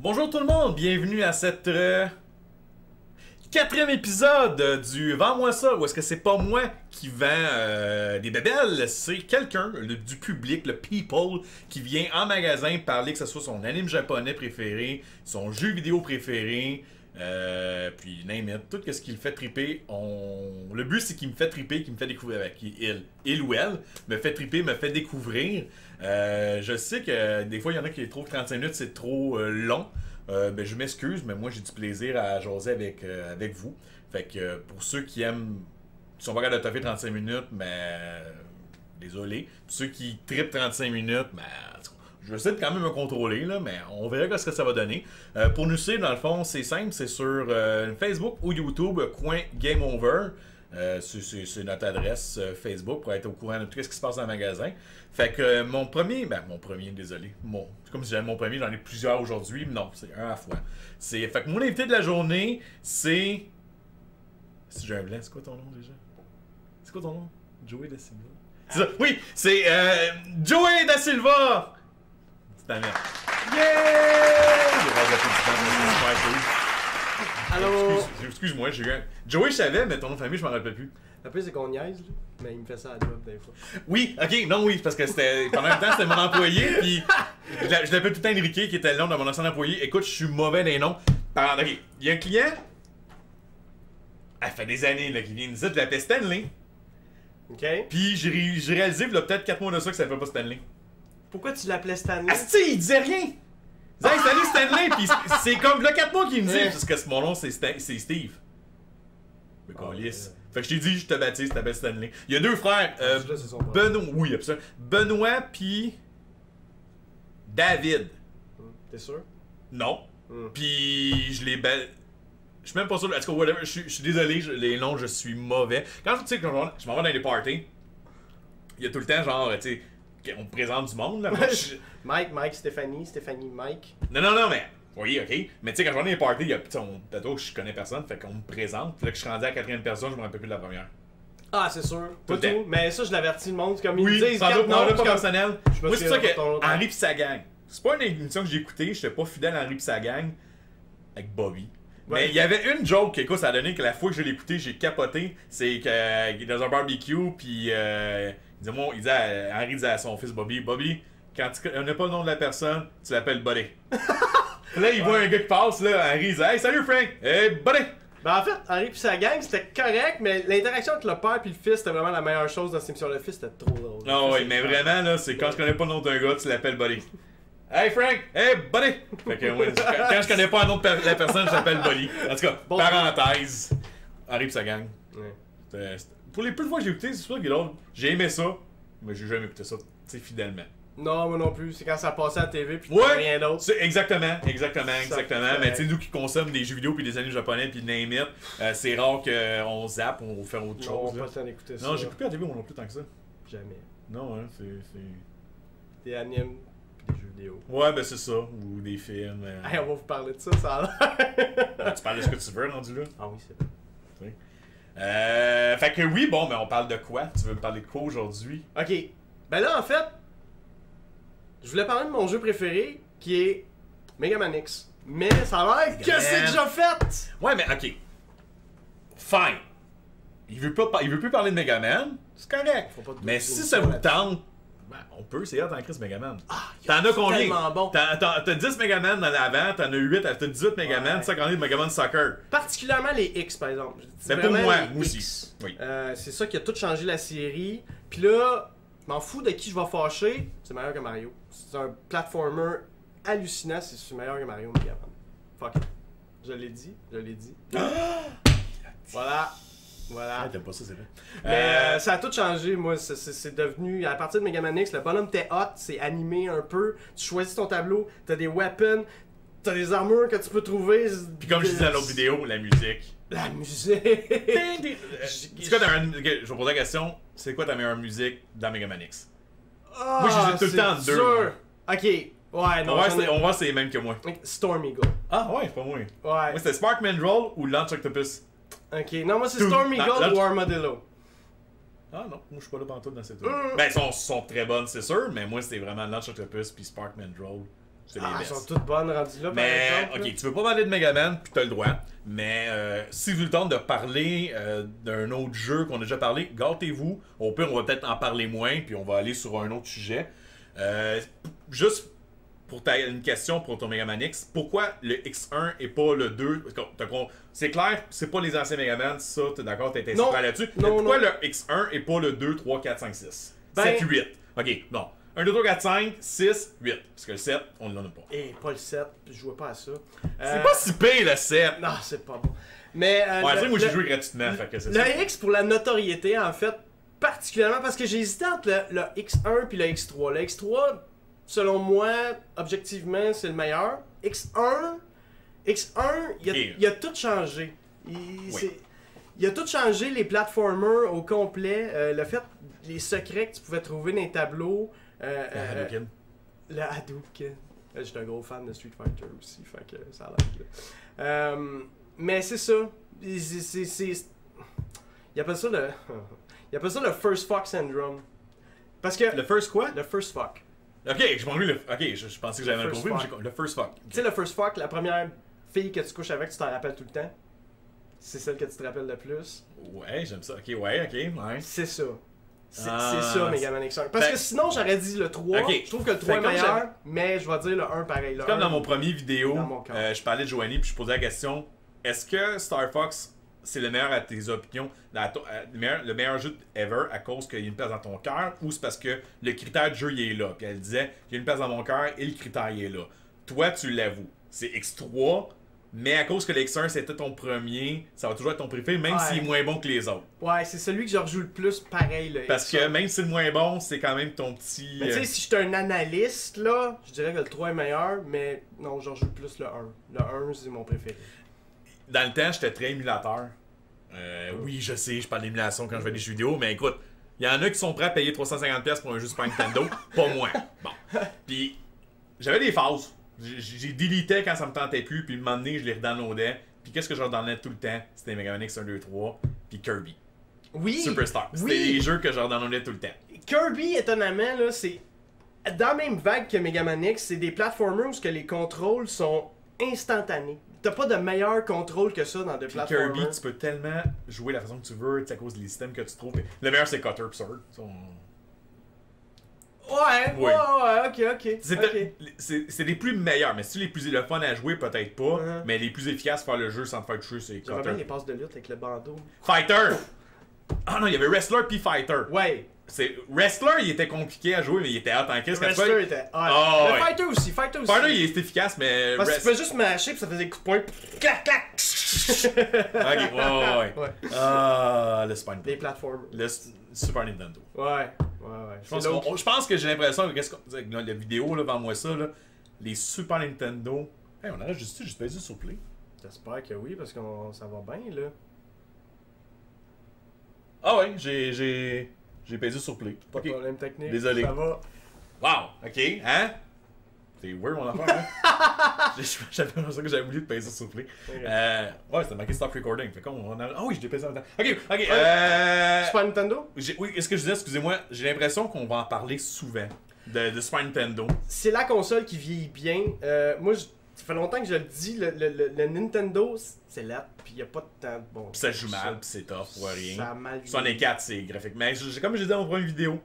Bonjour tout le monde, bienvenue à cette quatrième épisode du Vends-moi ça, où est-ce que c'est pas moi qui vend des bébelles, c'est quelqu'un du public, le people, qui vient en magasin parler que ce soit son anime japonais préféré, son jeu vidéo préféré, puis name it, tout ce qui le fait triper. Le but c'est qu'il me fait triper, qu'il me fait découvrir, avec il ou elle me fait triper, me fait découvrir. Je sais que des fois il y en a qui trouvent que 35 minutes c'est trop long. Ben, je m'excuse, mais moi j'ai du plaisir à jaser avec vous. Fait que pour ceux qui aiment, qui sont pas capables de toffer 35 minutes, mais désolé. Pour ceux qui trippent 35 minutes, ben, je vais essayer de quand même me contrôler, là, mais on verra ce que ça va donner. Pour nous suivre, dans le fond, c'est simple, c'est sur Facebook ou YouTube, coin Game Over. C'est notre adresse Facebook pour être au courant de tout ce qui se passe dans le magasin. Fait que mon premier, désolé. C'est comme si j'avais mon premier, j'en ai plusieurs aujourd'hui, mais non, c'est un à la fois. Fait que mon invité de la journée, c'est. Si j'ai un blanc, c'est quoi ton nom déjà? C'est quoi ton nom? Joey Da Silva. C'est ça, oui, c'est Joey Da Silva! C'est ta mère. Yeah! Allô? Excuse-moi, j'ai eu un. Joey, je savais, mais ton nom de famille, je m'en rappelle plus. Le plus, c'est qu'on niaise, là. Mais il me fait ça à la job, des fois. Oui, ok, non, oui, parce que c'était. Pendant un temps, c'était mon employé, puis. Je l'appelle tout le temps Enrique, qui était le nom de mon ancien employé. Écoute, je suis mauvais des noms. Ok, il y a un client. Elle fait des années, là, qui vient nous dire de l'appeler Stanley. OK? Puis j'ai réalisé, il y a peut-être 4 mois de ça, que ça s'appelle pas Stanley. Pourquoi tu l'appelais Stanley? Asti, il disait rien! Il disait, hey, salut Stanley, puis c'est comme là 4 mois qu'il me dit, parce que mon nom c'est Steve. Mais câlisse. Fait que je t'ai dit, je te baptise, tu t'appelles Stanley. Il y a deux frères, Benoît, oui, absolument. Benoît puis David. T'es sûr? Non. Puis je les je suis même pas sûr, est-ce que whatever, je suis désolé, les noms, je suis mauvais. Quand je m'en vais dans des parties, il y a tout le temps genre, tu sais, on me présente du monde là. Mike, Stéphanie, Mike. Non, mais. Oui, ok. Mais tu sais, quand je vais dans les parties, il y a. Peut-être je connais personne, fait qu'on me présente. Puis là, que je suis rendu à la quatrième personne, je me rappelle plus de la première. Ah, c'est sûr. Pas tout. Mais ça, je l'avertis le monde. Comme ils oui, me disent, sans doute, non, pas personnel. Moi, c'est pour ça que Henri pis sa gang. C'est pas une émission que j'ai écoutée, j'étais pas fidèle à Henri pis sa gang. Avec Bobby. Ouais. Mais il y avait une joke, écoute, ça a donné que la fois que je l'ai écouté, j'ai capoté. C'est qu'il est dans un barbecue, puis Henri disait à son fils Bobby, quand on n'a pas le nom de la personne, tu l'appelles Buddy. Là, il voit un gars qui passe, là, Henri dit hey, salut Frank! Hey, Buddy! Ben en fait, Henri pis sa gang, c'était correct, mais l'interaction entre le père et le fils, c'était vraiment la meilleure chose dans cette émission. Le fils, c'était trop drôle. Non, oui, mais vraiment, là, c'est quand je connais pas le nom d'un gars, tu l'appelles Buddy. Hey Frank! Hey Buddy! Fait que ouais, quand je connais pas un nom de la personne, je l'appelle Buddy. En tout cas, bon, parenthèse. Henri pis sa gang. Ouais. Pour les peu de fois que j'ai écouté, c'est sûr que j'ai aimé ça, mais j'ai jamais écouté ça, tu sais, fidèlement. Non, moi non plus. C'est quand ça passait à la TV puis rien d'autre. Exactement. Mais tu sais, nous qui consommons des jeux vidéo puis des animes japonais puis name it, c'est rare qu'on zappe, on fait autre chose. On n'a pas le temps d'écouter ça. Non, j'écoute plus la TV, moi non plus tant que ça. Jamais. Non, hein, c'est... Des animes pis des jeux vidéo. Ouais, ben c'est ça. Ou des films. Hey, on va vous parler de ça, ça a l'air. Tu parles de ce que tu veux, rendu là? Ah oui, c'est vrai. Fait que oui, bon, mais on parle de quoi? Tu veux me parler de quoi aujourd'hui? Ok. Ben là, en fait, je voulais parler de mon jeu préféré, qui est Mega Man X. Mais ça a l'air que c'est déjà fait! Ouais, mais ok. Fine. Il veut plus parler de Mega Man. C'est correct. Mais si ça vous tente, ben, on peut essayer d'en Chris Mega Man. Ah, t'en as combien? Tellement bon. T'as 10 Mega Man dans l'avant, t'en as 8, t'as 18 Mega Man, ça quand de Mega Man Soccer. Particulièrement les X, par exemple. C'est pour moi aussi. Oui. C'est ça qui a tout changé la série. Puis là, je m'en fous de qui je vais fâcher, c'est meilleur que Mario. C'est un platformer hallucinant, c'est meilleur que Mario Mega Man. Fuck it. Je l'ai dit. Voilà. Ah, t'aimes pas ça, c'est vrai. Mais ça a tout changé, moi. C'est devenu. À partir de Mega Man X, le bonhomme t'es hot, c'est animé un peu. Tu choisis ton tableau, t'as des weapons, t'as des armures que tu peux trouver. Puis comme je disais dans l'autre vidéo, la musique. La musique! Je vais poser la question, c'est quoi ta meilleure musique dans Mega Man X? Moi, je disais tout le temps en deux. Ok. Ouais, non. On va voir c'est les mêmes que moi. Storm Eagle. Ah ouais, c'est pas moi. Ouais. Moi, c'était Sparkman Roll ou Launch Octopus. Ok, non, moi c'est Storm Eagle ou Armadillo. Ah non, moi je suis pas là pantoute dans cette tour. Ben, ils sont très bonnes, c'est sûr, mais moi c'était vraiment Launch Octopus puis Sparkman Roll. C'est les Elles best. sont toutes bonnes rendues là, par Mais, exemple. ok, tu veux pas parler de Megaman, puis t'as le droit. Mais si vous le temps de parler d'un autre jeu qu'on a déjà parlé, gâtez-vous. Au pire, on va peut-être en parler moins, puis on va aller sur un autre sujet. Juste pour une question pour ton Megaman X, pourquoi le X1 et pas le 2? C'est clair, c'est pas les anciens Megaman, ça, t'es d'accord, t'es Non. inspiré là-dessus. Non, Pourquoi non. le X1 et pas le 2, 3, 4, 5, 6? Ben- 7, 8. Ok, non. 1, 2, 3, 4, 5, 6, 8. Parce que le 7, on l'en a pas. Et pas le 7, je jouais pas à ça. C'est pas si pire le 7! Non, c'est pas bon. Mais. Ouais, c'est vrai, moi j'ai joué gratuitement, fait que c'est ça. Le X pour la notoriété, en fait, particulièrement parce que j'ai hésité entre le X1 puis le X3. Le X3, selon moi, objectivement, c'est le meilleur. X1, il a tout changé. Il a tout changé, les platformers au complet. Le fait, les secrets que tu pouvais trouver dans les tableaux. Hadouken. Le Hadouken. J'étais un gros fan de Street Fighter aussi, fait que ça a l'air là. Mais c'est ça. Il appelle ça le. Il appelle ça le First Fuck Syndrome. Parce que. Le first quoi? Le First Fuck. Ok, je m'en le. Ok, je pensais que j'avais mal first compris, mais fuck. le first fuck. Tu sais, le First Fuck, la première fille que tu couches avec, tu t'en rappelles tout le temps. C'est celle que tu te rappelles le plus. Ouais, j'aime ça. Ok, ouais. C'est ça. C'est Ah, ça, Megaman X1. Parce ben- que sinon, j'aurais dit le 3. Ok. Je trouve que le 3 est Fait comme meilleur, mais je vais dire le 1 pareil. Le C'est comme 1, dans mon premier vidéo, dans mon cas. je parlais de Joanie puis je posais la question est-ce que Star Fox c'est le meilleur à tes opinions, le meilleur jeu ever à cause qu'il y a une place dans ton cœur ou c'est parce que le critère du jeu il est là? Puis elle disait il y a une place dans mon cœur et le critère il est là. Toi tu l'avoues. C'est X3, mais à cause que le X1 c'était ton premier, ça va toujours être ton préféré, même Ouais. s'il est moins bon que les autres. Ouais, c'est celui que je rejoue le plus pareil. Le Parce X1. que même si c'est le moins bon, c'est quand même ton petit. Mais tu sais, si j'étais un analyste, là, je dirais que le 3 est meilleur, mais non, je rejoue plus le 1. Le 1, c'est mon préféré. Dans le temps, j'étais très émulateur. Oui, je sais, je parle d'émulation quand je fais des jeux vidéo, mais écoute, il y en a qui sont prêts à payer 350$ pour un jeu Super Nintendo, pas moi. Bon. Puis, j'avais des phases. J'ai délité quand ça me tentait plus, puis un moment donné, je les redownloadais. Puis qu'est-ce que je redownloadais tout le temps? C'était Mega Man X 1, 2, 3, puis Kirby. Oui! Superstar. C'était Oui. les jeux que je redownloadais tout le temps. Kirby, étonnamment, là, c'est dans la même vague que Mega Man X, c'est des platformers où que les contrôles sont instantanés. T'as pas de meilleur contrôle que ça dans des Puis platformers. Kirby, tu peux tellement jouer la façon que tu veux, à cause des systèmes que tu trouves. Le meilleur, c'est Cutter pis Sword. Ça, Ouais, Oui. ouais, ok. C'est les plus meilleurs, mais si les plus le fun à jouer, peut-être pas. Uh-huh. Mais les plus efficaces pour faire le jeu sans te faire toucher, c'est J'aimerais bien Cutter. les passes de lutte avec le bandeau. Fighter! Ah non, il y avait Wrestler puis Fighter. Ouais, Wrestler, il était compliqué à jouer, mais il était hot en le crise. wrestler était hot. Ah, Le ouais. Fighter aussi. Fighter, il est efficace, mais. Parce que tu peux juste mâcher pis ça faisait des coups de poing. Clac, clac! Ok, ouais. Ouais. Ah, le Super Des Nintendo. platforms. Le Super Nintendo. Ouais. Je pense que j'ai l'impression que la vidéo là, devant moi ça, là, les Super Nintendo. Hey, on arrête juste pesé sur play. J'espère que oui, parce que ça va bien, là. Ah ouais, j'ai pesé sur play. Pas Ok. de problème technique. Désolé. Ça va. Wow, ok, hein? C'est weird mon affaire, hein? J'avais l'impression que j'avais oublié de peser sur play. Ok. Ouais, c'était marqué stop recording. Fait qu'on a. Ah oui, je l'ai pesé en même temps. Ok, Super Nintendo? Oui, est-ce que je disais, excusez-moi, j'ai l'impression qu'on va en parler souvent de Super Nintendo. C'est la console qui vieillit bien. Moi, ça fait longtemps que je le dis, le Nintendo, c'est là, puis il a pas de temps de bon. Pis ça joue mal, pis c'est tough pour rien. Ça a mal vieilli. 64, c'est graphique. Mais comme j'ai dit dans mon première vidéo,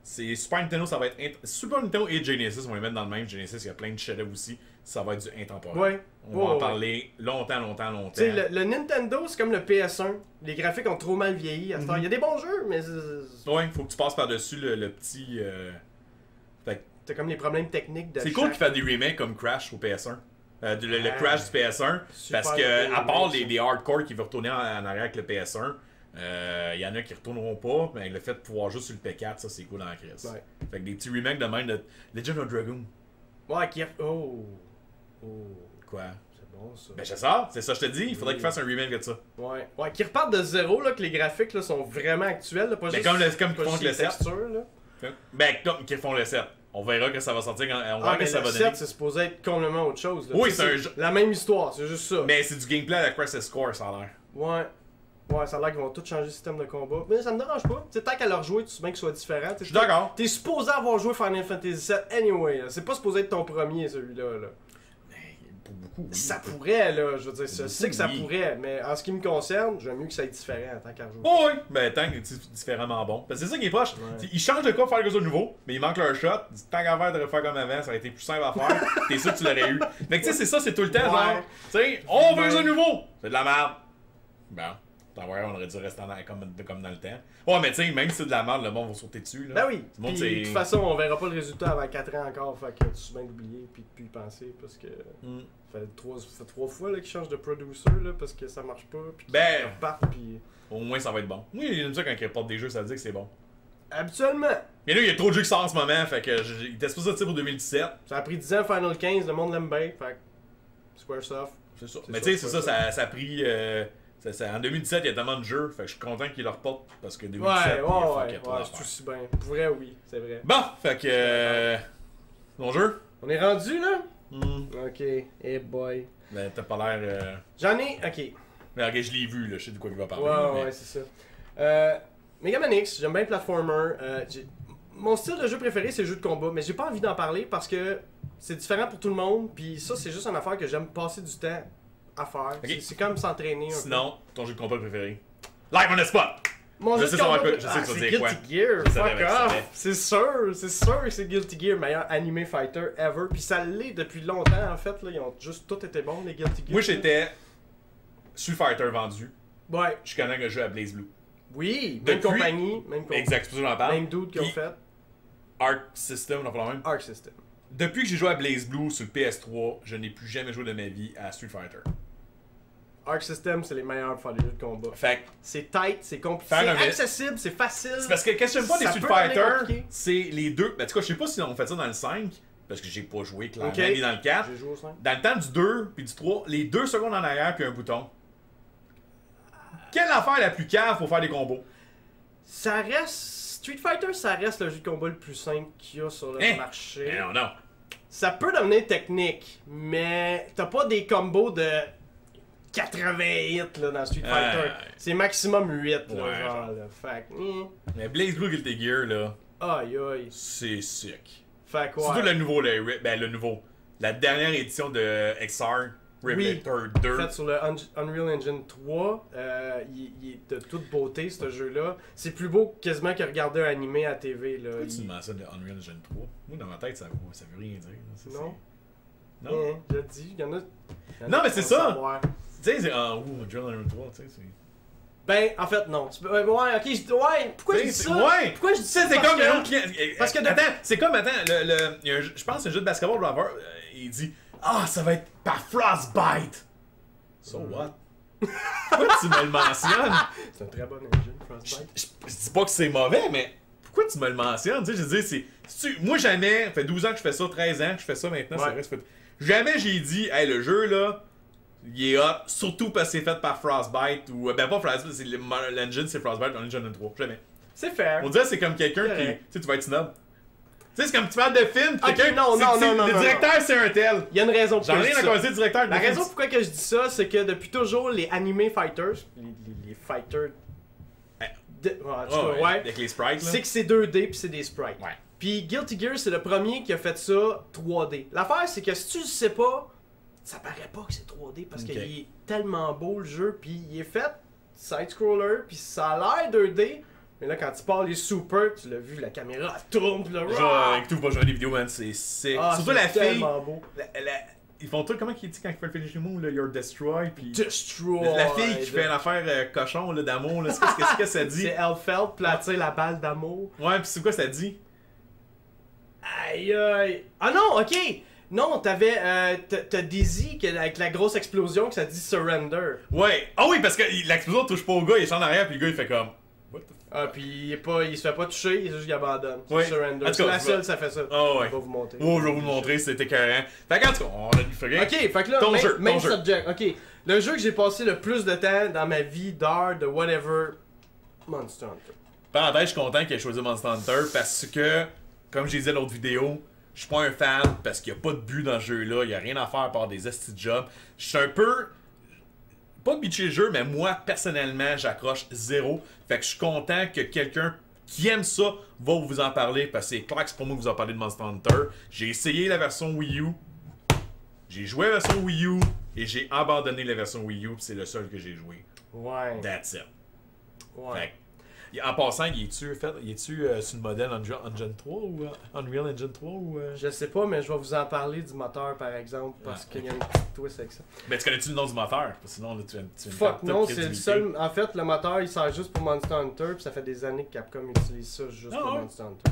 c'est Super Nintendo, ça va être. Super Nintendo et Genesis, on va les mettre dans le même. Genesis, il y a plein de chefs-d'œuvre aussi. Ça va être du intemporel. Ouais. On va en parler longtemps. Tu sais, le Nintendo, c'est comme le PS1. Les graphiques ont trop mal vieilli à ce temps. Il y a des bons jeux, mais Ouais, faut que tu passes par-dessus le petit. t'as comme les problèmes techniques de C'est cool qu'ils fassent des remakes comme Crash au PS1. Le Crash du PS1. Super Parce que, bon à part remake, les hardcore qui veulent retourner en arrière avec le PS1, il y en a qui retourneront pas, mais le fait de pouvoir jouer sur le P4, ça c'est cool en crise. Ouais. Fait que des petits remakes de même de Legend of Dragoon. Ouais, qui Oh. Quoi? C'est bon ça. Ben c'est ça, je te dis, il faudrait qu'ils fassent un remake de ça. Ouais. Ouais, qui repartent de zéro, là, que les graphiques là, sont vraiment actuels. Là, pas Mais juste, comme pas qu'ils font juste avec le les 7. textures, là. Ben comme qu'ils font le 7. On verra que ça va sortir quand on verra Ah, mais que ça le va 7, donner. c'est supposé être complètement autre chose. Là. Oui, Tu sais, c'est un jeu. la même histoire, c'est juste ça. Mais c'est du gameplay à la Crisis Core, ça a l'air. Ouais. Ouais, ça a l'air qu'ils vont tous changer le système de combat. Mais ça me dérange pas. T'sais, tant qu'à leur jouer, tu sais bien qu'ils soient différents. Je suis d'accord. T'es supposé avoir joué Final Fantasy VII anyway. Là. C'est pas supposé être ton premier, celui-là. Là. Pour beaucoup, oui. Ça pourrait, là. Je veux dire, je sais que ça oui. pourrait. Mais en ce qui me concerne, j'aime mieux que ça soit différent tant qu'à jouer. Oh, oui, mais tant que c'est différemment bon. Parce que c'est ça qui est proche. Ouais. Ils changent de quoi pour faire quelque chose de nouveau, mais ils manquent leur shot. Tant qu'à faire de refaire comme avant, ça aurait été plus simple à faire. T'es sûr que tu l'aurais eu. Mais tu sais, c'est ça, c'est tout le temps, Ouais. genre, tu sais, on veut ça nouveau. C'est de la merde. Bon. T'en vois, on aurait dû rester comme dans le temps. Ouais, mais tu sais, même si c'est de la merde, le monde va sauter dessus. Là. Ben oui. Le monde, Puis, de toute façon, on verra pas le résultat avant 4 ans encore. Fait que tu suis bien d'oublier puis de plus y penser. Parce que. Ça fait 3 fois qu'ils changent de producer là, parce que ça marche pas. Puis qu'ils Ben. repartent. Puis. Au moins, ça va être bon. Oui, j'aime ça quand ils reportent des jeux, ça veut dire que c'est bon. Habituellement. Mais là, il y a trop de jeux qui sortent en ce moment, fait que il était supposé sortir pour 2017. Ça a pris 10 ans Final 15, le monde l'aime bien. Fait que. Squaresoft. C'est ça. C'est Mais ça, tu sais, c'est c'est ça, ça a pris. En 2017, il y a tellement de jeux, fait que je suis content qu'ils le reportent parce que 2017, Ouais, il y a trop ouais, d'affaires. c'est aussi bien. Pour vrai, oui, c'est vrai. Bon, fait que. Ton jeu? On est rendu là? Hmm. Ok, hey boy. Ben, t'as pas l'air. J'en ai. Ok. Mais regarde, je l'ai vu, là, je sais de quoi il va parler. Ouais, mais- ouais, c'est ça. Mega Man X, j'aime bien le platformer. Mon style de jeu préféré, c'est le jeu de combat, mais j'ai pas envie d'en parler parce que c'est différent pour tout le monde. Puis ça, c'est juste une affaire que j'aime passer du temps à faire. Ok. C'est comme s'entraîner un peu. Sinon, ton jeu de combat préféré? Live on the spot! Mon Je jeu sais de ça va combat, quoi- je sais que tu vas c'est dire quoi. Guilty Gear, Je savais, fuck je savais. off. C'est sûr que c'est Guilty Gear, meilleur anime fighter ever. Puis ça l'est depuis longtemps en fait, là, ils ont juste tout été bons les Guilty Gear. Moi, j'étais Street Fighter vendu. Ouais, Je connais le jeu à Blaze Blue. oui, même Depuis- compagnie, Exact, c'est pour ça que j'en parle. même dude qui ont Puis- fait Arc System, on en même. Arc System. Depuis que j'ai joué à Blaze Blue sur le PS3, je n'ai plus jamais joué de ma vie à Street Fighter. Arc System, c'est les meilleurs pour faire des jeux de combat. Fait que, C'est tight, c'est compliqué, Faire c'est un- accessible, c'est facile. c'est parce que qu'est-ce que j'aime pas des Ça Street peut devenir Fighter, compliqué. c'est les deux. Ben, en tout cas, je sais pas si on fait ça dans le 5, parce que j'ai pas joué clairement, Ok. ni dans le 4. J'ai joué au 5. Dans le temps du 2 puis du 3, les 2 secondes en arrière puis un bouton. Quelle affaire la plus cave pour faire des combos? Ça reste. Street Fighter, ça reste le jeu de combat le plus simple qu'il y a sur le Hein? marché. Mais non, non. Ça peut devenir technique, mais t'as pas des combos de 80 hits là, dans Street Fighter. C'est maximum 8 là, Ouais, genre. Là. Fait que, Mais Blaze Blue Guilty Gear, là, aïe aïe. c'est sick. Fait quoi. Surtout le nouveau, le nouveau. La dernière édition de XR, Replicator 2. Fait sur le Unreal Engine 3, il est de toute beauté ce jeu-là. C'est plus beau quasiment que regarder un animé à TV. Là. Pourquoi tu mentionnes le Unreal Engine 3? Moi, dans ma tête, ça veut rien dire. Ça, Non. c'est- Non. Je le dis, il y en a. Non, mais c'est qui vont ça. savoir. Tu sais, c'est. Ah, Unreal Engine 3, tu sais, c'est. Ben, en fait, non. Ouais, ok, ouais, pourquoi je dis C'est- ça? ouais. Pourquoi je dis ça? C'est Parce comme que- un autre client. parce que de- Attends, c'est comme, il y a je pense que c'est un jeu de basketball, Robert, il dit ah, ça va être par Frostbite. So what? Pourquoi tu me le mentionnes? C'est un très bon engine, Frostbite. Je dis pas que c'est mauvais, mais pourquoi tu me le mentionnes? Tu sais, je veux dire, moi jamais, ça fait 12 ans que je fais ça, 13 ans que je fais ça maintenant, Ouais. c'est vrai, ça fait. Jamais j'ai dit, hey, le jeu là, il est hot, surtout parce que c'est fait par Frostbite, ou ben pas Frostbite, c'est l'engine, c'est Frostbite, Unreal Engine 3. Jamais. C'est fair. On dirait que c'est comme quelqu'un qui. Ouais. Tu sais, tu vas être snob. Tu sais, c'est comme tu parles de film, Ok, quelqu'un. non, c'est- non, c'est- non, non, Le non, directeur, c'est un tel. Il y a une raison J'en pourquoi ai je rien dis à ça. causer du directeur. La raison pourquoi que je dis ça, c'est que depuis toujours, les anime fighters, les fighters. Ouais. En tout cas, ouais. Avec les sprites, là. C'est que c'est 2D puis c'est des sprites. Ouais. Puis Guilty Gear, c'est le premier qui a fait ça 3D. L'affaire, c'est que si tu le sais pas, ça paraît pas que c'est 3D parce Ok. qu'il est tellement beau le jeu, puis il est fait side-scroller, puis ça a l'air 2D. Mais là, quand tu parles les super, tu l'as vu, la caméra elle tourne, puis là, Genre, écoute, pas jouer des vidéos, man, c'est. ah, Surtout c'est la fille. tellement beau. Ils font tout, comment qu'il dit quand ils font le finishing move, là, You're Destroy, puis. Destroy. La fille qui fait l'affaire cochon là, d'amour, là, qu'est-ce que ça dit? C'est Elfeld, puis là, tu sais, la balle d'amour. Ouais, pis c'est quoi ça dit? Aïe aïe. Ah non, ok. Non, t'as Daisy avec la grosse explosion que ça dit surrender. Ouais. Ah oui, parce que l'explosion touche pas au gars, il est en arrière, puis le gars il fait comme. What the fuck? Ah, puis il se fait pas toucher, il est juste qu'il abandonne. C'est Ouais. surrender. En tout C'est cas, la tu seule, vas- ça fait ça. Ah ouais. Je vais vous montrer. Oh, je vais vous le montrer, c'était écœurant. Fait qu'en tout cas, on a du fric. Ok, fait que là, Ton main, jeu, main ton jeu. subject. Ok, le jeu que j'ai passé le plus de temps dans ma vie d'heures, de whatever, Monster Hunter. Parenthèse, je suis content qu'il ait choisi Monster Hunter parce que, comme je disais dans l'autre vidéo, je suis pas un fan parce qu'il n'y a pas de but dans ce jeu-là, il n'y a rien à faire à part des esti de jobs. Je suis un peu. pas bitcher le jeu, mais moi, personnellement, j'accroche zéro. Fait que je suis content que quelqu'un qui aime ça va vous en parler, parce que c'est clair que c'est pour moi que vous en parlez de Monster Hunter. J'ai essayé la version Wii U, j'ai joué la version Wii U, et j'ai abandonné la version Wii U, puis c'est le seul que j'ai joué. Ouais. That's it. Ouais. Fait que, en passant, il est-tu sur le modèle Unreal 3 ou Unreal Engine 3 ou Je sais pas, mais je vais vous en parler du moteur par exemple, parce qu'il y a une petite twist avec ça. Ben, tu connais-tu le nom du moteur? Parce que sinon, là, tu viens Fuck, non, c'est le seul. En fait, le moteur il sert juste pour Monster Hunter, puis ça fait des années que Capcom utilise ça juste pour Monster Hunter.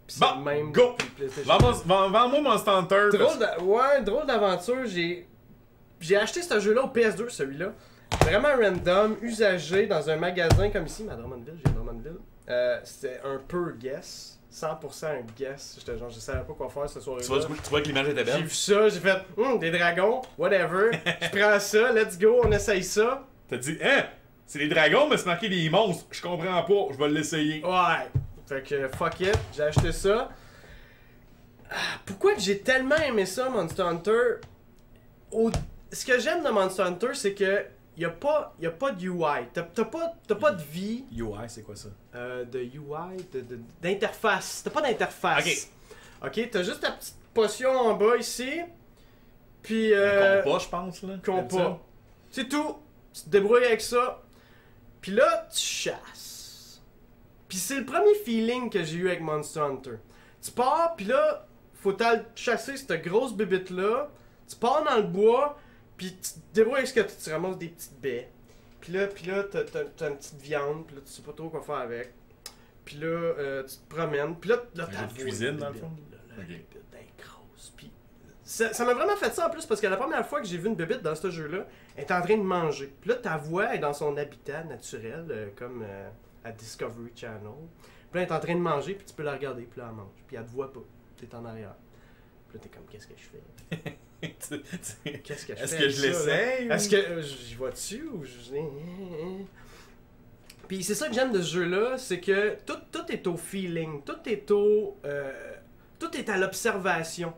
Puis bon, c'est même go! depuis PlayStation. Vends-moi Monster Hunter. Drôle d'aventure. J'ai acheté ce jeu-là au PS2, celui-là. Vraiment random, usagé dans un magasin comme ici, à Drummondville, j'ai Drummondville. C'était un peu guess, 100% un guess. J'étais genre, je savais pas quoi faire ce soir-là. Tu vois que l'image était belle? J'ai vu ça, j'ai fait, des dragons, whatever. Je prends ça, let's go, on essaye ça. T'as dit, hein, c'est des dragons, mais c'est marqué des monstres. Je comprends pas, je vais l'essayer. Ouais. Fait que fuck it, j'ai acheté ça. Pourquoi j'ai tellement aimé ça, Monster Hunter? Ce que j'aime de Monster Hunter, c'est que y a pas de UI. T'as pas de vie. UI, c'est quoi ça? De UI, d'interface. T'as pas d'interface. Ok, t'as juste ta petite potion en bas ici. Puis. Compas, je pense, là. Compas. C'est tout. Tu te débrouilles avec ça. Puis là, tu chasses. Puis c'est le premier feeling que j'ai eu avec Monster Hunter. Tu pars, puis là, faut t'aller chasser cette grosse bébite-là. Tu pars dans le bois. Puis tu te débrouilles avec ce que tu ramasses des petites baies. Puis là t'as une petite viande. Puis là, tu sais pas trop quoi faire avec. Puis là, tu te promènes. Puis là t'as de cuisine, dans le fond. La bébite est grosse. Puis ça m'a vraiment fait ça en plus, parce que la première fois que j'ai vu une bébite dans ce jeu-là, elle est en train de manger. Puis là, ta voix est dans son habitat naturel, comme à Discovery Channel. Puis là, elle est en train de manger, puis tu peux la regarder. Puis là, elle mange. Puis elle te voit pas. T'es en arrière. Puis là, t'es comme, qu'est-ce que je fais? Qu'est-ce que je fais? Est-ce que je l'essaye? Est-ce que j'y vais dessus ou Puis c'est ça que j'aime de ce jeu-là, c'est que tout est au feeling, tout est à l'observation.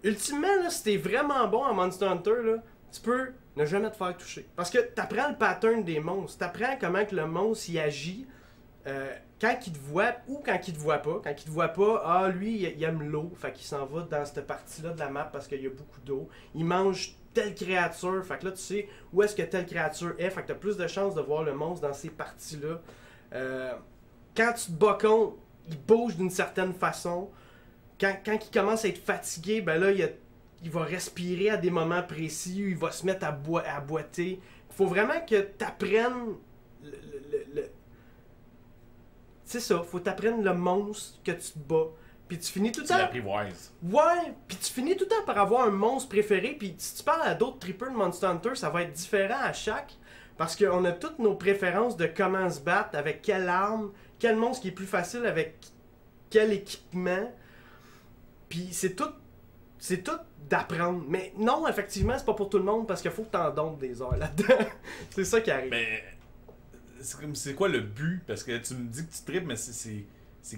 Ultimement, là, si t'es vraiment bon à Monster Hunter, là, tu peux ne jamais te faire toucher. Parce que t'apprends le pattern des monstres, t'apprends comment que le monstre y agit. Quand il te voit ou quand il te voit pas. Quand il te voit pas, lui, il aime l'eau, fait qu'il s'en va dans cette partie-là de la map parce qu'il y a beaucoup d'eau. Il mange telle créature, fait que là, tu sais où est-ce que telle créature est, fait que t'as plus de chances de voir le monstre dans ces parties-là. Quand tu te bats contre, il bouge d'une certaine façon. Quand il commence à être fatigué, ben là, il va respirer à des moments précis, il va se mettre à boiter. Il faut vraiment que tu apprennes c'est ça, faut t'apprendre le monstre que tu te bats. Puis tu finis tout le temps. Tu l'apprivoises. Ouais, puis tu finis tout le temps par avoir un monstre préféré. Puis si tu parles à d'autres trippers de Monster Hunter, ça va être différent à chaque. Parce qu'on a toutes nos préférences de comment se battre, avec quelle arme, quel monstre qui est plus facile avec quel équipement. Puis c'est tout d'apprendre. Mais non, effectivement, c'est pas pour tout le monde parce qu'il faut que t'en donnes des heures là-dedans. C'est ça qui arrive. Mais c'est quoi le but? Parce que tu me dis que tu tripes, mais c'est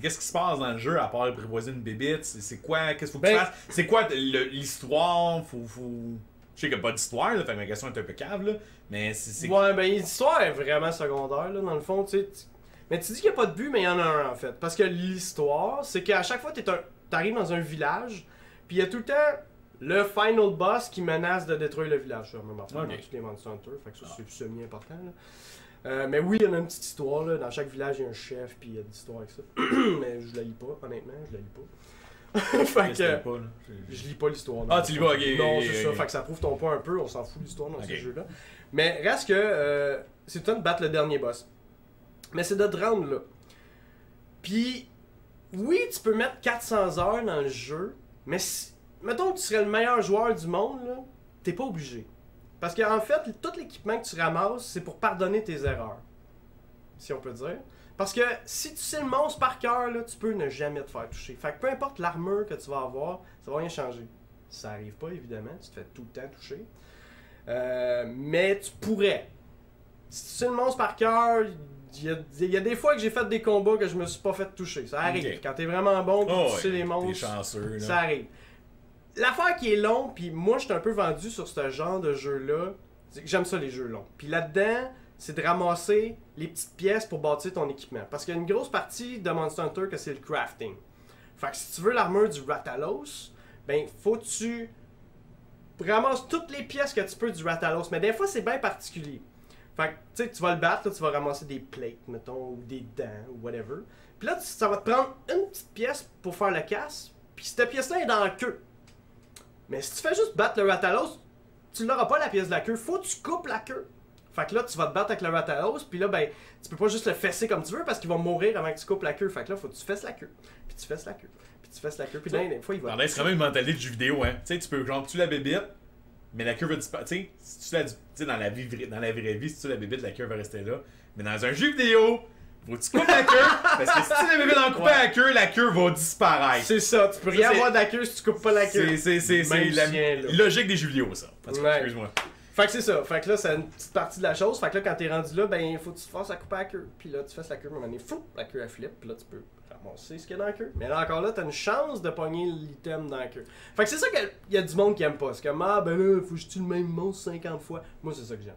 qu'est-ce qui se passe dans le jeu à part apprivoiser une bébite? C'est quoi? Qu'est-ce qu'il faut que tu fasses? C'est quoi l'histoire? Je sais qu'il n'y a pas d'histoire, là, fait que ma question est un peu cave, là. Mais c'est... Ouais, ben l'histoire est vraiment secondaire, là, dans le fond, tu sais. Mais tu dis qu'il n'y a pas de but, mais il y en a un, en fait. Parce que l'histoire, c'est qu'à chaque fois, t'arrives dans un village, puis il y a tout le temps le final boss qui menace de détruire le village. C'est même affaire dans tous les Monster Hunter, fait que ça, c'est semi-important, là. Mais oui, il y en a une petite histoire, là. Dans chaque village, il y a un chef, puis il y a des histoires avec ça. Mais je la lis pas, honnêtement, je la lis pas. Fait que je lis pas l'histoire. Ah, tu lis pas, ok. Non, c'est ça, fait que ça prouve ton point un peu, on s'en fout de l'histoire dans ce jeu-là. Mais reste que c'est tout le temps de battre le dernier boss. Mais c'est de te rendre là. Puis, oui, tu peux mettre 400 heures dans le jeu, mais mettons que tu serais le meilleur joueur du monde, là, t'es pas obligé. Parce qu'en fait, tout l'équipement que tu ramasses, c'est pour pardonner tes erreurs. Si on peut dire. Parce que si tu sais le monstre par cœur, là, tu peux ne jamais te faire toucher. Fait que peu importe l'armure que tu vas avoir, ça va rien changer. Ça arrive pas, évidemment, tu te fais tout le temps toucher. Mais tu pourrais. Si tu sais le monstre par cœur, il y a des fois que j'ai fait des combats que je me suis pas fait toucher. Ça arrive. Okay. Quand t'es vraiment bon, tu sais les monstres, chanceux, ça arrive. L'affaire qui est long, puis moi je suis un peu vendu sur ce genre de jeu-là, J'aime ça les jeux longs. Puis là-dedans, c'est de ramasser les petites pièces pour bâtir ton équipement. Parce qu'il y a une grosse partie de Monster Hunter que c'est le crafting. Fait que si tu veux l'armure du Rathalos, ben faut que tu ramasses toutes les pièces que tu peux du Rathalos. Mais des fois, c'est bien particulier. Fait que, tu sais, tu vas le battre, là, tu vas ramasser des plates, mettons, ou des dents, ou whatever. Puis là, ça va te prendre une petite pièce pour faire le casse, puis cette pièce-là est dans la queue. Mais si tu fais juste battre le Rathalos, tu l'auras pas la pièce de la queue, faut que tu coupes la queue. Fait que là, tu vas te battre avec le Rathalos, puis là, ben, tu peux pas juste le fesser comme tu veux parce qu'il va mourir avant que tu coupes la queue. Fait que là, faut que tu fesses la queue, puis tu fesses la queue, puis tu fesses la queue, puis là, des fois, il va... C'est quand même une mentalité de jeu vidéo, hein. Tu sais, tu peux, genre, tuer la bébite, mais la queue va disparaître. Tu sais, si tu la, tu sais, dans la vraie vie, si tu la bébite, la queue va rester là. Mais dans un jeu vidéo, faut que tu coupes la queue, parce que si tu la bébite en coupant la queue va disparaître. C'est ça, tu peux rien avoir de la queue si tu coupes pas la queue. C'est la logique des jeux vidéo, ça. En tout cas, excuse-moi. Fait que c'est ça, fait que là, c'est une petite partie de la chose. Fait que là, quand t'es rendu là, ben, il faut que tu te fasses à couper la queue. Puis là, tu fasses la queue, à un moment donné, fou, la queue elle flippe, puis là, tu peux ramasser ce qu'il y a dans la queue. Mais là, encore là, t'as une chance de pogner l'item dans la queue. Fait que c'est ça qu'il y a du monde qui aime pas. C'est comme, ah, ben là, faut que je tue le même monstre 50 fois. Moi, c'est ça que j'aime.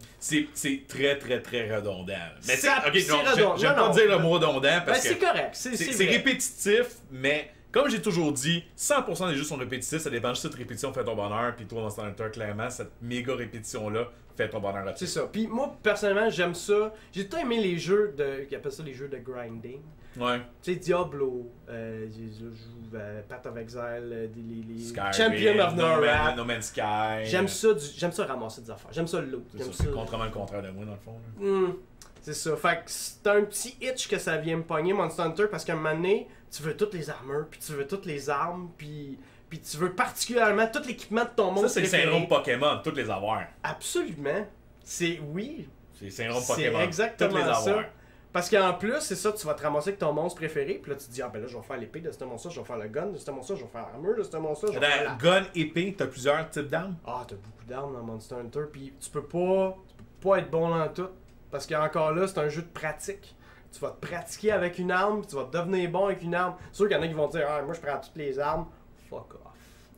C'est très, très, très redondant. Mais c'est redondant. J'aime pas dire le mot redondant parce que. C'est correct, c'est répétitif, mais. Comme j'ai toujours dit, 100% des jeux sont répétitifs, ça dépend juste de cette répétition fait ton bonheur, puis toi dans Monster Hunter, clairement, cette méga répétition-là fait ton bonheur là-dessus. C'est ça. Puis moi, personnellement, j'aime ça. J'ai tout aimé les jeux de. Ils appellent ça les jeux de grinding. Ouais. Tu sais, Diablo, je joue Path of Exile, les Skyrim, Champion of Norway. No Man's Sky. J'aime ça ramasser des affaires. J'aime ça le loot. C'est contrairement le contraire de moi, dans le fond. C'est ça. Fait que c'est un petit itch que ça vient me pogner, Monster Hunter, parce qu'à un moment donné, tu veux toutes les armures, puis tu veux toutes les armes, puis tu veux particulièrement tout l'équipement de ton monstre. Ça, c'est le syndrome Pokémon, toutes les avoir. Absolument. Oui. C'est le syndrome Pokémon. C'est exactement toutes les avoir. ça. Parce qu'en plus, c'est ça, tu vas te ramasser avec ton monstre préféré, puis là tu te dis, ah ben là, je vais faire l'épée de ce monstre-là, je vais faire le gun de ce monstre-là, je vais faire l'armure de ce monstre-là, je vais faire gun, épée, t'as plusieurs types d'armes. Ah, t'as beaucoup d'armes dans Monster Hunter, puis tu peux pas être bon dans tout. Parce qu'encore là, c'est un jeu de pratique. Tu vas te pratiquer avec une arme, puis tu vas devenir bon avec une arme. C'est sûr qu'il y en a qui vont dire, ah, moi je prends toutes les armes. Fuck off.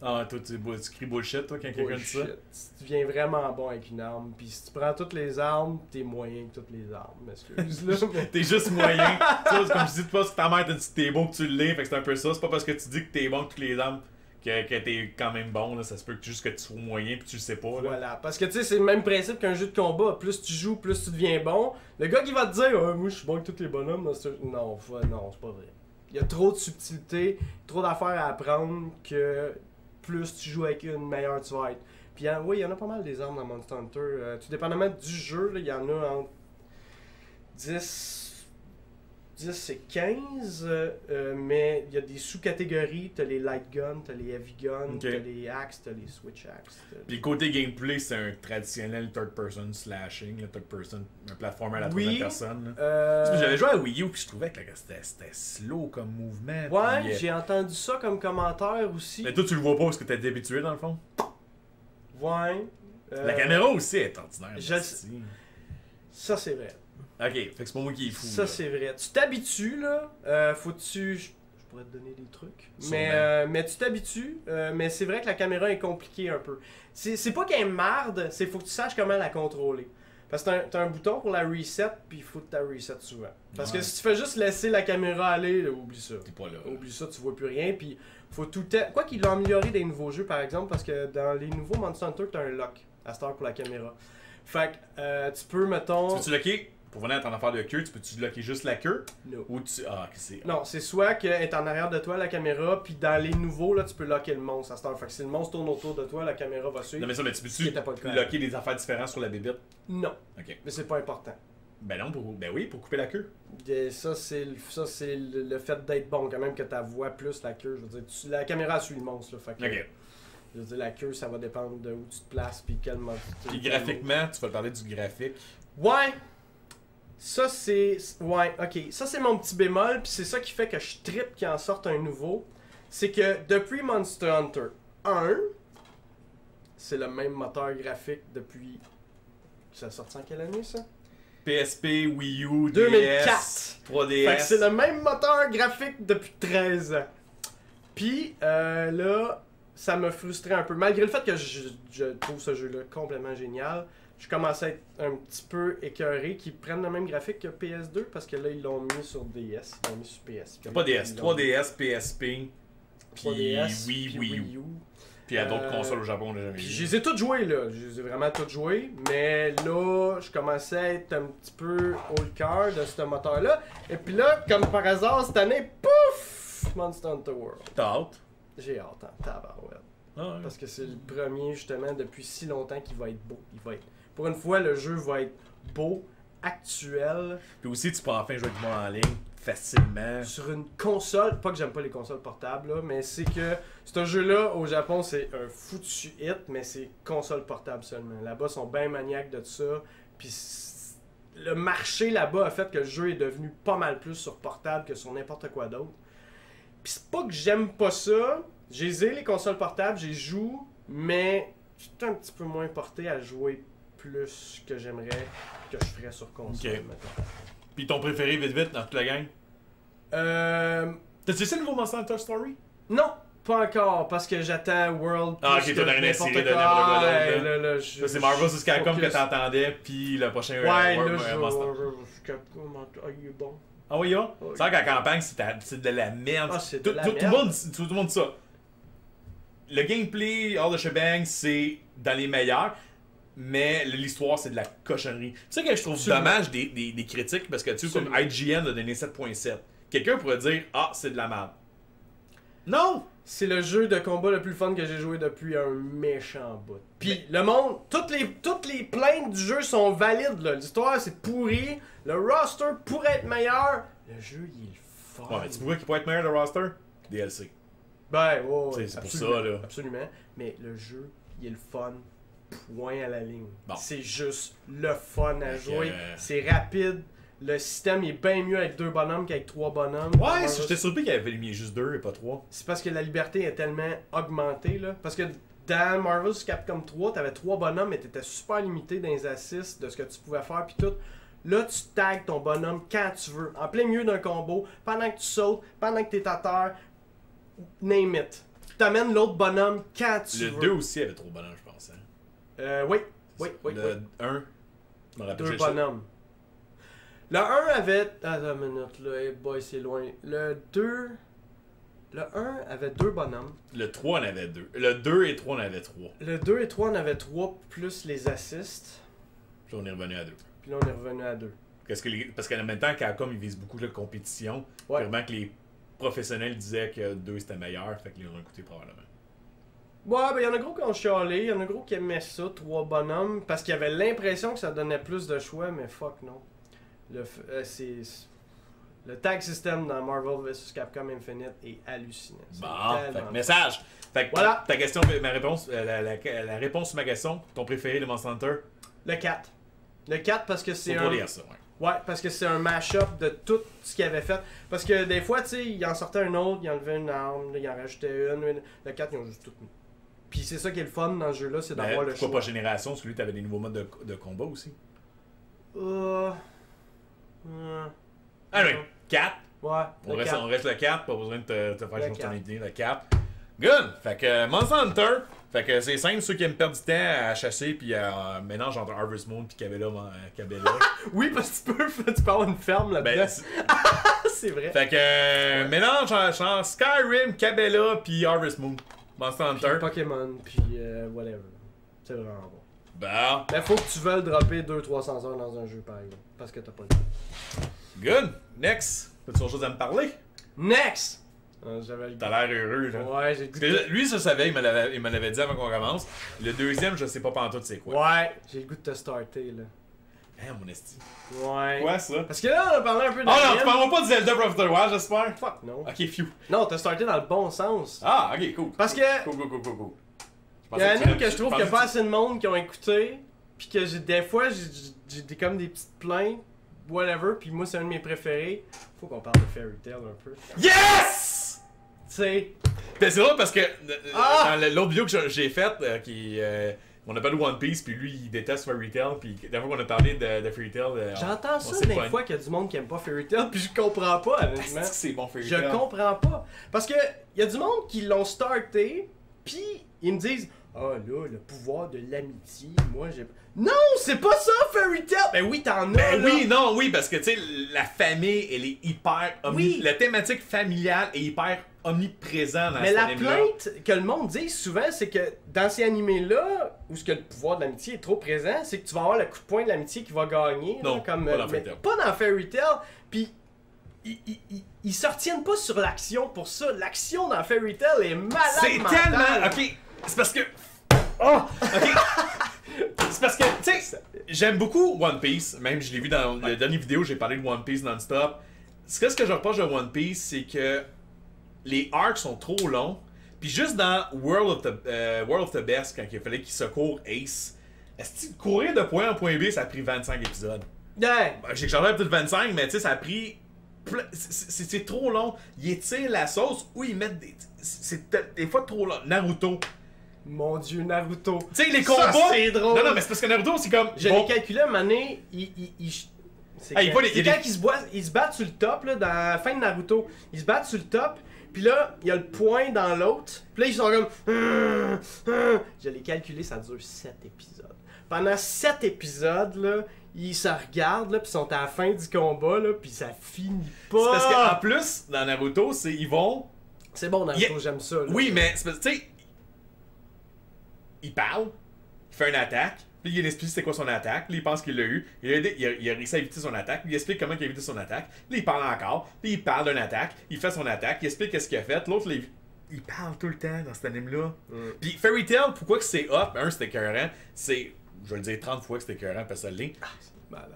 Ah, toi, tu cries bullshit, toi, quand quelqu'un dit ça. Tu deviens vraiment bon avec une arme, puis si tu prends toutes les armes, t'es moyen que toutes les armes. Excuse-là. T'es juste moyen. Tu sais, comme je dis, pas que ta mère t'a dit que t'es bon que tu l'es, fait que c'est un peu ça. C'est pas parce que tu dis que t'es bon que toutes les armes que t'es quand même bon, là. Ça se peut que juste que tu sois moyen puis tu le sais pas, là. Voilà, parce que tu sais, c'est le même principe qu'un jeu de combat. Plus tu joues, plus tu deviens bon. Le gars qui va te dire, moi je suis bon avec tous les bonhommes dans ce... Non, c'est pas vrai. Il y a trop de subtilité, trop d'affaires à apprendre que plus tu joues avec une, meilleure tu vas être. Puis oui, il y en a pas mal des armes dans Monster Hunter. Tout dépendamment du jeu, il y en a entre 10 et 15, mais il y a des sous-catégories. T'as les light guns, t'as les heavy guns, t'as les axes, t'as les switch axes. Puis côté gameplay, c'est un traditionnel third-person slashing, le third-person, un platformer à la troisième personne. J'avais joué à Wii U puis je trouvais que c'était slow comme mouvement. Ouais, j'ai entendu ça comme commentaire aussi. Mais toi, tu le vois pas parce que t'es habitué dans le fond. Ouais. La caméra aussi est ordinaire. Ça, c'est vrai. Ok, fait que c'est pas moi qui est fou. Ça, c'est vrai. Tu t'habitues, là. Je pourrais te donner des trucs. Mais tu t'habitues. Mais c'est vrai que la caméra est compliquée un peu. C'est pas qu'elle marde, c'est faut que tu saches comment la contrôler. Parce que t'as un bouton pour la reset, puis il faut que tu la reset souvent. Parce que si tu fais juste laisser la caméra aller, là, oublie ça. T'es pas là. Oublie ça, tu vois plus rien. Puis faut tout le temps. Quoi qu'ils l'ont amélioré des nouveaux jeux, par exemple, parce que dans les nouveaux Monster Hunter, t'as un lock à cette heure pour la caméra. Fait que tu peux, mettons. Tu peux-tu locker pour venir à ton affaire de queue, tu peux-tu locker juste la queue? No. Ou tu. Ah, c'est. Non, c'est soit qu'elle est en arrière de toi, la caméra, puis dans les nouveaux, là, tu peux locker le monstre à cette heure. Fait que si le monstre tourne autour de toi, la caméra va suivre. Non, mais ça, mais tu peux-tu locker des affaires différentes sur la bébête? Non. Ok. Mais c'est pas important. Ben non, oui, pour couper la queue. Et ça, c'est le fait d'être bon, quand même, que ta voix plus la queue. Je veux dire, la caméra suit le monstre, là. Fait que, ok. Je veux dire, la queue, ça va dépendre de où tu te places, puis quel mode. Puis graphiquement, tu vas parler du graphique. Ouais! Ça, c'est... Ouais, ok. Ça, c'est mon petit bémol, puis c'est ça qui fait que je trippe qu'il en sorte un nouveau. C'est que depuis Monster Hunter 1, c'est le même moteur graphique depuis... Ça a sorti en quelle année, ça? PSP, Wii U, 2004. DS, 3DS. Fait que c'est le même moteur graphique depuis 13 ans. Puis, là, ça me frustrait un peu. Malgré le fait que je trouve ce jeu-là complètement génial, je commençais à être un petit peu écœuré qu'ils prennent le même graphique que PS2 parce que là, ils l'ont mis sur DS, ils l'ont mis sur PSP. Y'a pas DS, 3DS, PSP, 3DS, puis puis Wii U. Puis il y a d'autres consoles au Japon, on l'a jamais Puis vu. je les ai toutes jouées, là. Je les ai vraiment toutes jouées. Mais là, je commençais à être un petit peu haut le cœur de ce moteur-là. Et puis là, comme par hasard, cette année, pouf! Monster Hunter World. T'as hâte? J'ai hâte en tabarouette. Ah ouais. Parce que c'est le premier, justement, depuis si longtemps qu'il va être beau. Il va être... Pour une fois, le jeu va être beau, actuel, Puis aussi, tu peux enfin jouer du monde en ligne facilement. sur une console. Pas que j'aime pas les consoles portables, là, mais c'est que ce jeu-là, au Japon, c'est un foutu hit, mais c'est console portable seulement. Là-bas, ils sont bien maniaques de ça. Puis le marché là-bas a fait que le jeu est devenu pas mal plus sur portable que sur n'importe quoi d'autre. Puis c'est pas que j'aime pas ça. J'ai les consoles portables, j'y joue, mais je suis un petit peu moins porté à jouer plus que j'aimerais que je ferais sur console. Ok. mettons. Puis ton préféré, vite vite, dans toute la gang? T'as-tu essayé le nouveau Monster Hunter Story? Non, pas encore, parce que j'attends World. Ah, plus ok, que t'as rien n'importe essayé de quoi. n'importe quoi Ouais, d'autre, là. là, Ça, c'est Marvel vs. Capcom que t'entendais, puis le prochain Ouais, là, Monster. je Capcom, ah, il est bon. Ah oui, là? Ouais. C'est vrai qu'en campagne, c'est de la merde. Ah, c'est de la Tout merde. le monde dit ça. Le gameplay, all the shebang, c'est dans les meilleurs. Mais l'histoire, c'est de la cochonnerie. C'est ça que je trouve Absolument. dommage des critiques, parce que tu sais, comme IGN a donné 7.7. Quelqu'un pourrait dire, ah, c'est de la merde. Non! C'est le jeu de combat le plus fun que j'ai joué depuis un méchant bout. Puis le monde, toutes les plaintes du jeu sont valides, là. L'histoire, c'est pourri. Le roster pourrait être meilleur. Le jeu, il est le fun. Ouais, mais tu pourrais qu'il pourrait être meilleur de roster? DLC. Ben, ouais, C'est pour absolument, ça, là. Absolument. Mais le jeu, il est le fun. Point à la ligne. Bon. C'est juste le fun à jouer. euh, C'est rapide. Le système est bien mieux avec 2 bonhommes qu'avec 3 bonhommes. Ouais, j'étais surpris qu'il avait mis juste 2 et pas 3. C'est parce que la liberté est tellement augmentée, là. Parce que dans Marvel's Capcom 3, t'avais 3 bonhommes, mais t'étais super limité dans les assists de ce que tu pouvais faire, puis tout. Là, tu tags ton bonhomme quand tu veux, en plein milieu d'un combo, pendant que tu sautes, pendant que t'es à terre, name it. Tu t'amènes l'autre bonhomme quand tu Le veux. 2 aussi avait trop bonhomme, je pense. Hein. Oui. Oui. Le 1, je me rappelle. 2 bonhommes. Le 1 avait... Attends une minute, là. Hey boy, c'est loin. Le 2... Le 1 avait 2 bonhommes. Le 3 en avait 2. Le 2 et 3 en avait 3. Le 2 et 3 en avaient 3 plus les assists. Puis on est revenu à 2. Puis là, on est revenu à 2. Parce qu'en même temps, Capcom, ils visent beaucoup la compétition. Ouais. Vraiment que les professionnels disaient que 2 c'était meilleur, fait qu'ils l'ont écouté probablement. Ouais, ben il y en a gros qui ont chialé, il y en a gros qui aimaient ça, 3 bonhommes, parce qu'il y avait l'impression que ça donnait plus de choix, mais fuck non. Le tag system dans Marvel vs Capcom Infinite est hallucinant. C'est Bon, fait tellement que message. Fait que Voilà. ta question, ma réponse, la réponse sur ma question, ton préféré de Monster Hunter, Le 4. Le 4 parce que c'est pour un... 3DS, ça, ouais. Ouais, parce que c'est un mash-up de tout ce qu'il avait fait. Parce que des fois, tu sais, il en sortait un autre, il enlevait une arme, là, il en rajoutait une. Le 4, ils ont juste tout mis. Puis c'est ça qui est le fun dans ce jeu-là, c'est Mais d'avoir le pourquoi choix. pas Génération, parce que lui, t'avais des nouveaux modes de combat aussi. Anyway, 4. Ouais, On le reste, 4. on reste le 4, pas besoin de te faire Le changer ton 4. idée, le 4. Good! Fait que Monster Hunter, fait que c'est simple, ceux qui aiment perdre du temps à chasser, puis un mélange entre Harvest Moon puis Cabela. Oui, parce que tu peux avoir une ferme là-dedans. Ben, C'est vrai. fait que mélange genre Skyrim, Cabela puis Harvest Moon. Monster Puis Hunter. Pokémon, puis whatever. C'est vraiment bon. Bon. Mais faut que tu veuilles dropper 200-300 heures dans un jeu, par exemple. Parce que t'as pas le temps. Good! Next! T'as-tu autre chose à me parler? Next! J'avais le T'as l'air heureux, là. Ouais, j'ai le goût Parce que de... lui, je savais, il me l'avait dit avant qu'on commence. Le deuxième, je sais pas pantoute c'est quoi. Ouais, j'ai le goût de te starter, là. Hein, mon esti. Ouais. Quoi, ça? Parce que là, on a parlé un peu de Oh non, l'anime. tu parleras pas de Zelda Breath of the Wild, j'espère? Fuck, non. Ok, phew. Non, t'as starté dans le bon sens. Ah, ok, cool. Parce que... Cool. Il y a un anime que je trouve qu'il n'y a pas assez de monde qui ont écouté, puis que des fois j'ai comme des petites plaintes, whatever, puis moi c'est un de mes préférés. Faut qu'on parle de Fairy Tail un peu. Yes! Tu sais, Ben, c'est drôle parce que Ah! dans l'autre vidéo que j'ai faite, on a parlé de One Piece, puis lui il déteste Fairy Tail, puis la fois qu'on a parlé de Fairy Tail, j'entends on ça s'est des pas- fois qu'il y a du monde qui aime pas Fairy Tail, puis je comprends pas, honnêtement. Est-ce que c'est bon Fairy Je Tail? comprends pas. Parce que y a du monde qui l'ont starté, puis ils me disent ah là, le pouvoir de l'amitié, moi j'ai... Non, c'est pas ça, Fairy Tail! Ben oui, t'en as, Ben là. oui, non, oui, parce que tu sais, la famille, elle est hyper Oui. La thématique familiale est hyper omniprésente dans Mais cet la anime-là. plainte que le monde dit souvent, c'est que dans ces animés-là, où ce que le pouvoir de l'amitié est trop présent, c'est que tu vas avoir le coup de poing de l'amitié qui va gagner. Non, là, comme, pas dans mais Fairy Tail. pas dans Fairy Tail. Puis ils se retiennent pas sur l'action pour ça. L'action dans Fairy Tail est malade C'est mentale. tellement. Ok, c'est parce que. Oh! Ok! C'est parce que, tu sais, j'aime beaucoup One Piece. Même, je l'ai vu dans la dernière vidéo, j'ai parlé de One Piece non-stop. Ce que je reproche de One Piece, c'est que les arcs sont trop longs. Puis juste dans World of the Best, quand il fallait qu'il secourt Ace, est-ce que courir de point A en point B, ça a pris 25 épisodes? Ouais. J'ai changé peut-être 25, mais tu sais, ça a pris. C'est trop long. Ils étirent la sauce ou ils mettent des. C'est des fois trop long. Naruto. Mon dieu, Naruto. Tu sais, les Ça, combats. c'est drôle. Non, non, mais c'est parce que Naruto, c'est comme. Je l'ai calculé à un moment donné, c'est Ah, il quand, va les- c'est il y a quand ils se battent sur le top, là, dans la fin de Naruto. Ils se battent sur le top, puis là, il y a le point dans l'autre. Puis là, ils sont comme... Je l'ai calculé, ça dure 7 épisodes. Pendant 7 épisodes, là, ils se regardent, là, puis ils sont à la fin du combat, là, puis ça finit pas. C'est parce qu'en plus, dans Naruto, c'est ils vont. C'est bon, Naruto, Yeah. j'aime ça. Là. Oui, mais c'est parce que, tu sais. Il parle, il fait une attaque, puis il explique c'est quoi son attaque, puis il pense qu'il l'a eu, il a réussi à éviter son attaque, puis il explique comment il a évité son attaque, puis il parle encore, puis il parle d'une attaque, il fait son attaque, il explique qu'est-ce qu'il a fait, l'autre, il parle tout le temps dans cet anime-là. Puis Fairy Tail, pourquoi que c'est up? Un, c'était écœurant, c'est, je vais le dire 30 fois que c'était écœurant, parce que ça l'est. Malade.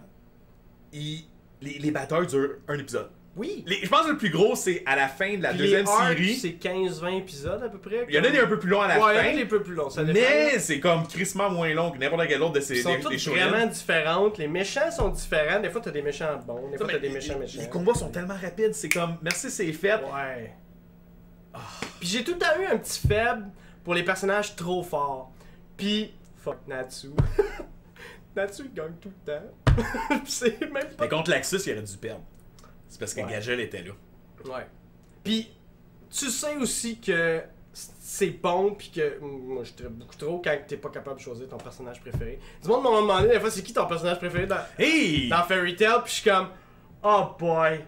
Les batteurs durent un épisode. Oui. Je pense que le plus gros, c'est à la fin de la Puis deuxième les arcs, série. c'est 15-20 épisodes à peu près. Il y en a des un peu plus longs à la Ouais, il y en fin. a des peu plus longs, ça dépend. Mais c'est comme crissement moins long que n'importe quel autre de ces Ils sont des toutes shonen. vraiment différentes. Les méchants sont différents. Des fois, t'as des méchants bons. Des fois, t'as des méchants méchants. Les combats sont tellement rapides, c'est comme merci, c'est fait. Ouais. Puis j'ai tout le temps eu un petit faible pour les personnages trop forts. Puis, fuck Natsu. Natsu, il gagne tout le temps. Puis c'est même pas. Mais contre l'Axus, il aurait dû perdre. C'est parce que Ouais. Gagel était là. Ouais. Puis, tu sais aussi que c'est bon, puis que moi je dirais beaucoup trop quand t'es pas capable de choisir ton personnage préféré. Du monde m'a demandé des fois c'est qui ton personnage préféré Hey! dans Fairy Tail, puis je suis comme oh boy,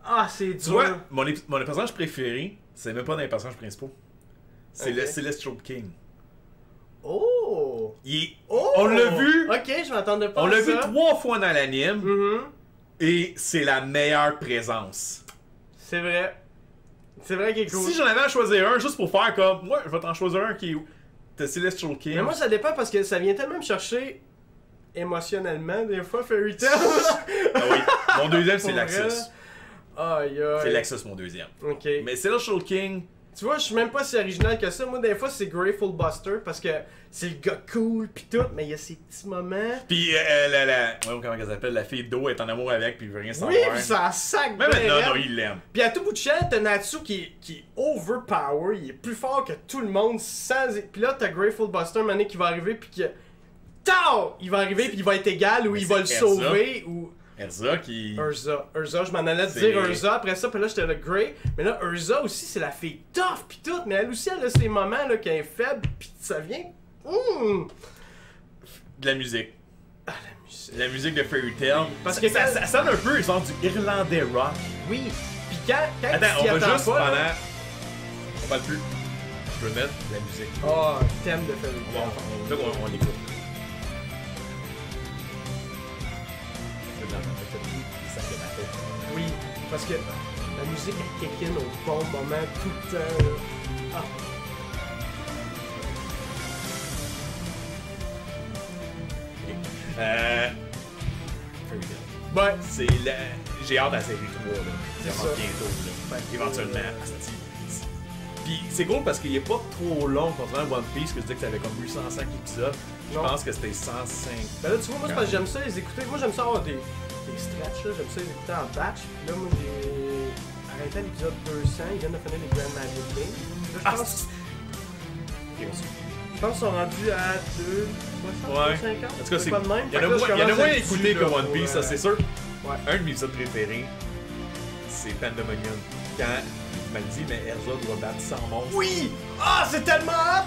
ah c'est dur. Tu vois, mon personnage préféré, c'est même pas dans les personnages principaux. C'est Ok. le Celestial King. Oh! Oh! On l'a vu! Ok, je m'attendais pas On à l'a ça. vu 3 fois dans l'anime, Mhm. et c'est la meilleure présence. C'est vrai. C'est vrai qu'il est cool. Si j'en avais à choisir un, juste pour faire comme, moi, je vais t'en choisir un qui est où? T'as Celestial King. Mais moi ça dépend parce que ça vient tellement me chercher émotionnellement des fois Fairy Tail. Ah oui, mon deuxième, c'est Pour vrai. l'Axus. Aïe aïe. C'est l'Axus, mon deuxième. Ok. Mais Celestial King, Tu vois, je suis même pas si original que ça. Moi, des fois, c'est Grateful Buster parce que c'est le gars cool pis tout, mais il y a ces petits moments. pis comment elle s'appelle, la fille d'eau est en amour avec, pis il veut rien savoir. Oui, pis ça sac Mais ben maintenant, non, raide. il l'aime. Pis à tout bout de champ, t'as Natsu qui est overpower, il est plus fort que tout le monde sans. Pis là, t'as Grateful Buster, un moment donné, qui va arriver pis que. Tao! Il va arriver pis il va être égal ou Mais il va le c'est sauver ou. Erza qui. Urza, je m'en allais te C'est- dire Urza après ça, puis là j'étais le Grey. Mais là, Urza aussi, c'est la fille tough pis tout, mais elle aussi, elle a ses moments là, qu'elle est faible pis ça vient. De la musique. Ah, la musique. La musique de Fairy Tail. Parce Ça- que ça, quand- ça sonne un peu, genre du irlandais rock. Oui, pis quand Attends, tu t'y on va attends juste pas, pendant. là- On parle plus. Je vais mettre de la musique. Oh, thème de Fairy Bon, Tail. on l'écoute. Oui, parce que la musique elle kick in au bon moment tout le temps. Là. Ah. Fairy Tail. Ouais. C'est la. J'ai hâte à la série 3, là. C'est C'est vraiment ça. bientôt, là. Ouais. Éventuellement. asti. Puis c'est cool parce qu'il est pas trop long, contrairement à One Piece, que je disais que ça avait comme 805 épisodes. Je Non. pense que c'était 105. Ben là, tu vois, moi, c'est parce que j'aime ça les écouter. Moi, j'aime ça avoir des stretches, là. J'aime ça les écouter en batch. Puis là, moi, j'ai arrêté à l'épisode 200. Ils viennent de finir les Grand Magic Games. Là, Ah, je pense qu'ils sont rendus à 2, 60, Ouais. 50. En tout cas, c'est. pas de même. Il y en Fait a que là, je moins, commence à être écouté dû, que là, One pour, Piece, ça c'est sûr. Ouais. Un de mes épisodes préférés, c'est Pandemonium. Quand il m'a dit, mais Erza doit battre 100 monstres. Oui! Ah, c'est tellement hot!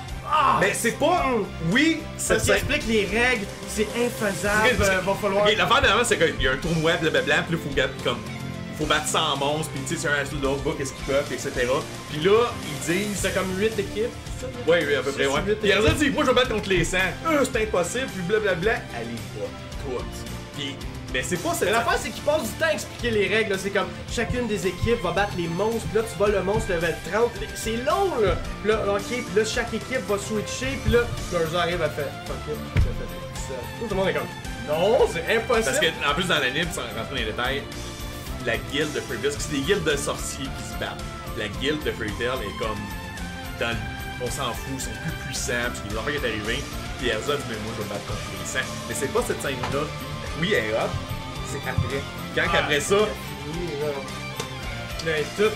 Mais c'est pas. Oui, Ça c'est explique les règles, c'est infaisable, va falloir... Ok, l'affaire dernièrement, c'est qu'il y a un tournoi, blablabla, puis là, faut battre 100 monstres, puis tu sais, c'est un assaut d'autres, qu'est-ce qu'ils peuvent, etc. Puis là, ils disent. C'est comme 8 équipes, c'est ça? Ouais, oui, à peu près, ouais. Puis Erza dit, moi je vais battre contre les 100. C'est impossible, puis blablabla. Allez pas, toutes. Puis, mais c'est pas cette. Mais l'affaire, c'est qu'ils passent du temps à expliquer les règles, là. C'est comme chacune des équipes va battre les monstres, puis là tu bats le monstre level 30. C'est long, là. Puis là, ok, puis là chaque équipe va switcher, puis là, Erza arrive à faire. Fuck it, je fais tout ça. Tout le monde est comme, non, c'est impossible. Parce que, en plus, dans l'anime, sans rentrer dans les détails, la guilde de Fairy Tail, parce que c'est des guildes de sorciers qui se battent. La guilde de Fairy Tail est comme dans le... On s'en fout, ils sont plus puissants, parce qu'il y a des enfants qui est arrivé. Puis Erza dit, mais moi je vais me battre contre les 100. Mais c'est pas cette scène-là. Oui, elle est hot, c'est après. Quand après ça, là, et tout.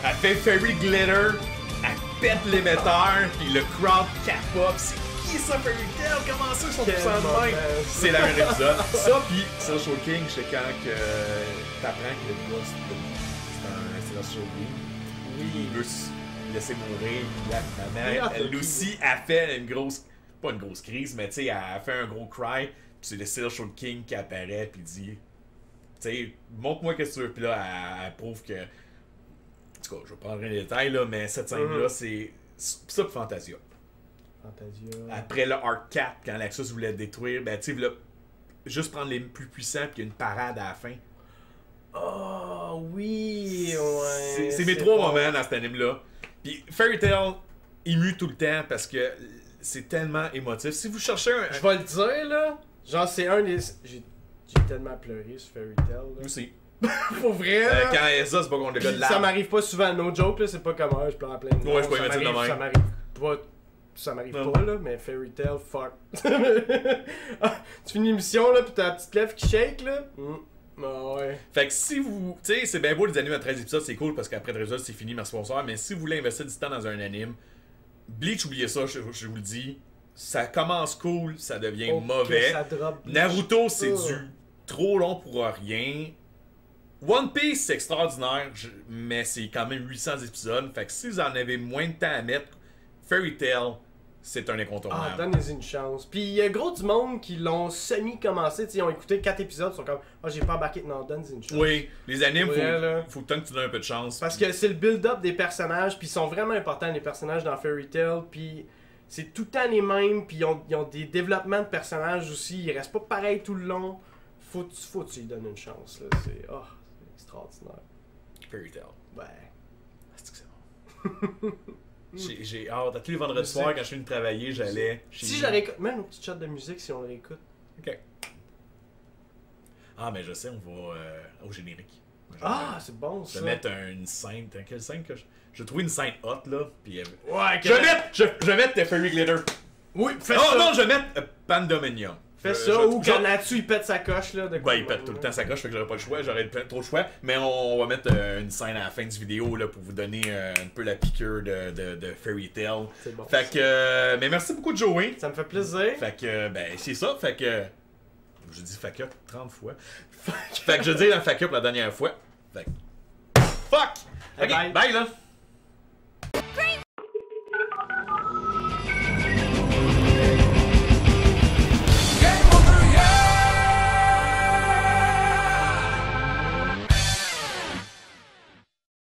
elle fait Fairy Glitter, elle pète l'émetteur, puis le crowd capote. C'est qui ça, Fairy Tail? Comment ça, ils sont puissants de même? C'est la même épisode. Ça, puis Celestial King, c'est quand que t'apprends que le gars, c'est un Celestial King. Oui, il veut se laisser mourir. La mère, elle aussi, a fait une grosse. Pas une grosse crise, mais tu sais, elle a fait un gros cry. Puis c'est le Celestial King qui apparaît, puis dit. Tu sais, montre-moi qu'est-ce que tu veux. Puis là, elle prouve que. En tout cas, je vais prendre les détails, là, mais cette scène-là, c'est. Ça, pour Fantasia. Fantasia. Après le Arc 4, quand l'Axus voulait détruire, ben tu sais, juste prendre les plus puissants, puis il y a une parade à la fin. Oh oui, ouais. C'est mes trois moments dans cet anime-là. Puis Fairy Tail, il mue tout le temps parce que c'est tellement émotif. Si vous cherchez un. Je vais le dire, là. Genre, c'est un des. J'ai tellement pleuré sur Fairy Tail. Moi aussi. Pour vrai, là. Quand Elsa, c'est pas contre le gars de Ça l'arbre. m'arrive pas souvent, no joke, là. C'est pas comme je pleure à plein de Ouais, je peux y ça mettre ça de m'arrive, même. ça m'arrive pas. Ça m'arrive Non. pas, là, mais Fairy Tail, fuck. Tu finis l'émission, là, pis t'as la petite lèvre qui shake, là. Ah ouais. Fait que si vous. Tu sais, c'est bien beau les animes à 13 épisodes, c'est cool parce qu'après 13 épisodes, c'est fini, merci, bonsoir. Mais si vous voulez investir du temps dans un anime, Bleach, oubliez ça, je vous le dis. Ça commence cool, ça devient Oh, mauvais. que ça drop. Naruto, c'est Oh. du trop long pour rien. One Piece, c'est extraordinaire, mais c'est quand même 800 épisodes. Fait que si vous en avez moins de temps à mettre, Fairy Tail, c'est un Ah, incontournable. donnez-y une chance. Puis il y a gros du monde qui l'ont semi-commencé, ils ont écouté 4 épisodes, ils sont comme, j'ai pas embarqué. Non, donnez-y une chance. Oui, les animes, Ouais, là. faut tant que tu donnes un peu de chance. Parce que c'est le build-up des personnages, puis ils sont vraiment importants, les personnages dans Fairy Tail, puis c'est tout le temps les mêmes, puis ils ont des développements de personnages aussi, ils restent pas pareils tout le long. Faut que tu lui donnes une chance, là. C'est extraordinaire. Fairy Tail. Ouais. C'est que c'est bon. J'ai hâte. À tous les vendredis soirs, quand je finis de travailler, j'allais chez Si lui. je la réécoute, même nos petites shots de musique, si on le réécoute. Ok. Ah, mais je sais, on va au générique. Ah, c'est bon Je ça. vais mettre une scène. Quelle scène que je. Je vais trouver une scène hot là. Puis. Ouais, Je vais mettre Fairy Glitter. Oui, fais Oh ça. non, je vais mettre Pandominium. Fais Je- ça, je- ou je- quand Natsu il pète sa coche, là. De Ben, il pète tout le temps sa coche, fait que j'aurais pas le choix, j'aurais trop le choix. Mais on va mettre une scène à la fin du vidéo là, pour vous donner un peu la piqûre de Fairy Tail. C'est bon. Fait que. Mais merci beaucoup, Joey. Ça me fait plaisir. Fait que, ben, c'est ça. Fait que. Je dis fuck up 30 fois. Fait que je dis la fuck up la dernière fois. Fait que. Fuck! Ok, Bye. bye là!